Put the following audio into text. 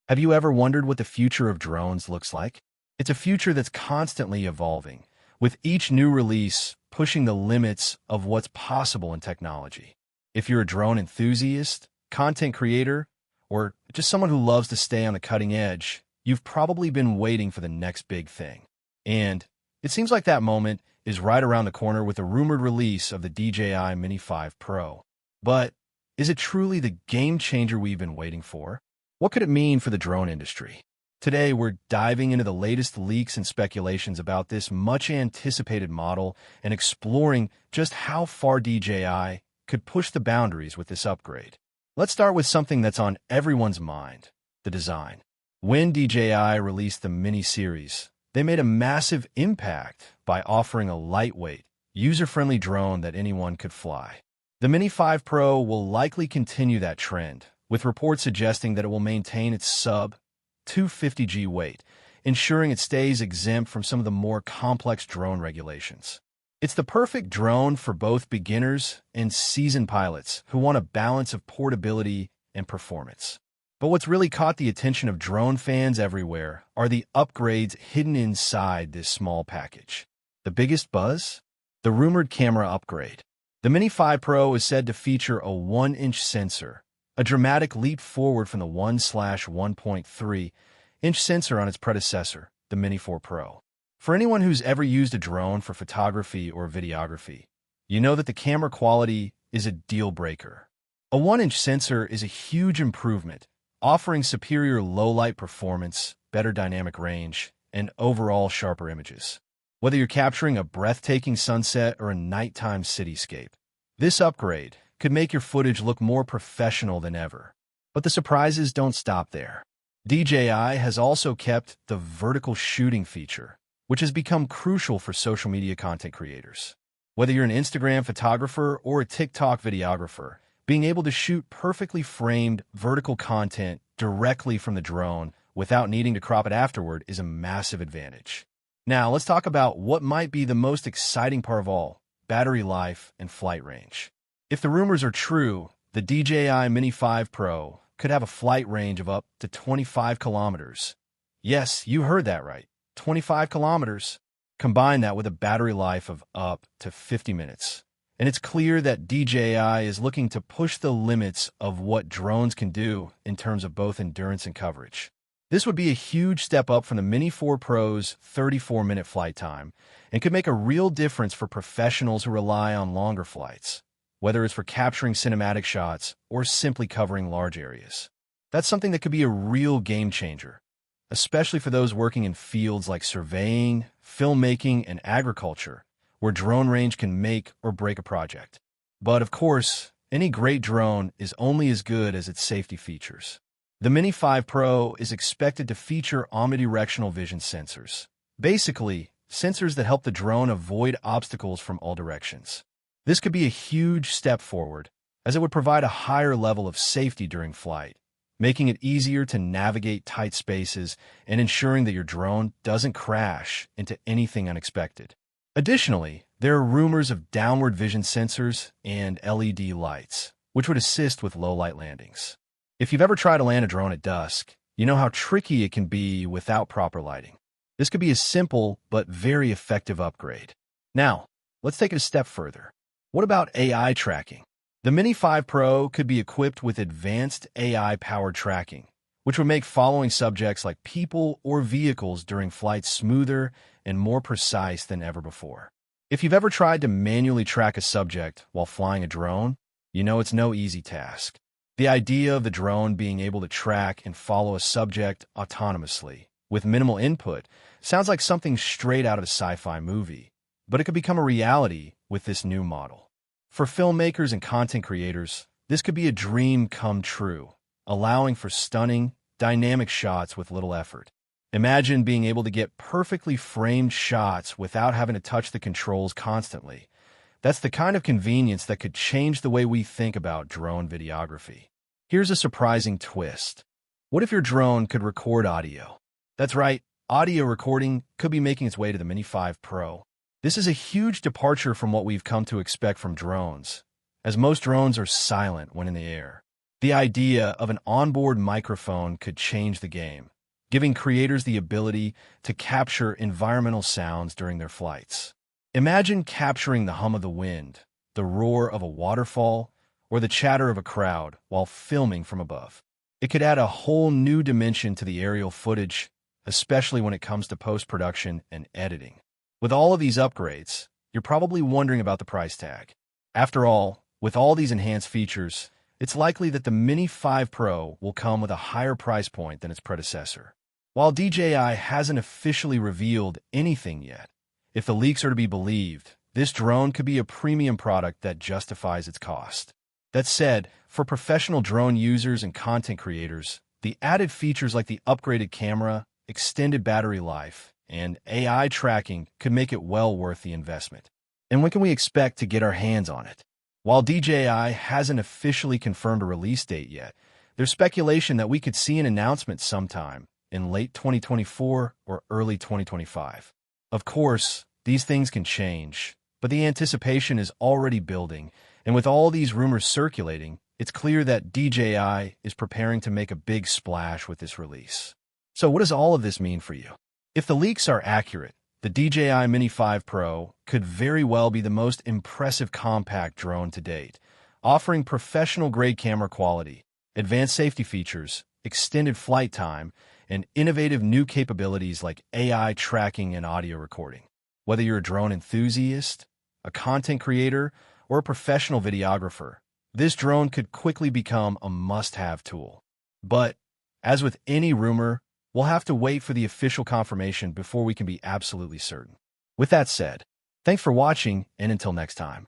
Have you ever wondered what the future of drones looks like? It's a future that's constantly evolving, with each new release pushing the limits of what's possible in technology. If you're a drone enthusiast, content creator, or just someone who loves to stay on the cutting edge, you've probably been waiting for the next big thing. And it seems like that moment is right around the corner with the rumored release of the DJI Mini 5 Pro. But is it truly the game changer we've been waiting for? What could it mean for the drone industry? Today, we're diving into the latest leaks and speculations about this much-anticipated model and exploring just how far DJI could push the boundaries with this upgrade. Let's start with something that's on everyone's mind: the design. When DJI released the Mini series, they made a massive impact by offering a lightweight, user-friendly drone that anyone could fly. The Mini 5 Pro will likely continue that trend, with reports suggesting that it will maintain its sub-250g weight, ensuring it stays exempt from some of the more complex drone regulations. It's the perfect drone for both beginners and seasoned pilots who want a balance of portability and performance. But what's really caught the attention of drone fans everywhere are the upgrades hidden inside this small package. The biggest buzz? The rumored camera upgrade. The Mini 5 Pro is said to feature a 1-inch sensor, a dramatic leap forward from the 1/1.3-inch sensor on its predecessor, the Mini 4 Pro. For anyone who's ever used a drone for photography or videography, you know that the camera quality is a deal breaker. A 1-inch sensor is a huge improvement, offering superior low-light performance, better dynamic range, and overall sharper images. Whether you're capturing a breathtaking sunset or a nighttime cityscape, this upgrade could make your footage look more professional than ever. But the surprises don't stop there. DJI has also kept the vertical shooting feature, which has become crucial for social media content creators. Whether you're an Instagram photographer or a TikTok videographer, being able to shoot perfectly framed vertical content directly from the drone without needing to crop it afterward is a massive advantage. Now, let's talk about what might be the most exciting part of all: battery life and flight range. If the rumors are true, the DJI Mini 5 Pro could have a flight range of up to 25 kilometers. Yes, you heard that right, 25 kilometers. Combine that with a battery life of up to 50 minutes. And it's clear that DJI is looking to push the limits of what drones can do in terms of both endurance and coverage. This would be a huge step up from the Mini 4 Pro's 34-minute flight time and could make a real difference for professionals who rely on longer flights, whether it's for capturing cinematic shots or simply covering large areas. That's something that could be a real game changer, especially for those working in fields like surveying, filmmaking, and agriculture, where drone range can make or break a project. But of course, any great drone is only as good as its safety features. The Mini 5 Pro is expected to feature omnidirectional vision sensors, basically sensors that help the drone avoid obstacles from all directions. This could be a huge step forward, as it would provide a higher level of safety during flight, making it easier to navigate tight spaces and ensuring that your drone doesn't crash into anything unexpected. Additionally, there are rumors of downward vision sensors and LED lights, which would assist with low-light landings. If you've ever tried to land a drone at dusk, you know how tricky it can be without proper lighting. This could be a simple but very effective upgrade. Now, let's take it a step further. What about AI tracking? The Mini 5 Pro could be equipped with advanced AI-powered tracking, which would make following subjects like people or vehicles during flight smoother and more precise than ever before. If you've ever tried to manually track a subject while flying a drone, you know it's no easy task. The idea of the drone being able to track and follow a subject autonomously, with minimal input, sounds like something straight out of a sci-fi movie, but it could become a reality with this new model. For filmmakers and content creators, this could be a dream come true, allowing for stunning, dynamic shots with little effort. Imagine being able to get perfectly framed shots without having to touch the controls constantly. That's the kind of convenience that could change the way we think about drone videography. Here's a surprising twist. What if your drone could record audio? That's right, audio recording could be making its way to the Mini 5 Pro. This is a huge departure from what we've come to expect from drones, as most drones are silent when in the air. The idea of an onboard microphone could change the game, giving creators the ability to capture environmental sounds during their flights. Imagine capturing the hum of the wind, the roar of a waterfall, or the chatter of a crowd while filming from above. It could add a whole new dimension to the aerial footage, especially when it comes to post-production and editing. With all of these upgrades, you're probably wondering about the price tag. After all, with all these enhanced features, it's likely that the Mini 5 Pro will come with a higher price point than its predecessor. While DJI hasn't officially revealed anything yet, if the leaks are to be believed, this drone could be a premium product that justifies its cost. That said, for professional drone users and content creators, the added features like the upgraded camera, extended battery life, and AI tracking could make it well worth the investment. And when can we expect to get our hands on it? While DJI hasn't officially confirmed a release date yet, there's speculation that we could see an announcement sometime in late 2024 or early 2025. Of course, these things can change, but the anticipation is already building, and with all these rumors circulating, it's clear that DJI is preparing to make a big splash with this release. So what does all of this mean for you? If the leaks are accurate, the DJI Mini 5 Pro could very well be the most impressive compact drone to date, offering professional-grade camera quality, advanced safety features, extended flight time, and innovative new capabilities like AI tracking and audio recording. Whether you're a drone enthusiast, a content creator, or a professional videographer, this drone could quickly become a must-have tool. But, as with any rumor, we'll have to wait for the official confirmation before we can be absolutely certain. With that said, thanks for watching, and until next time.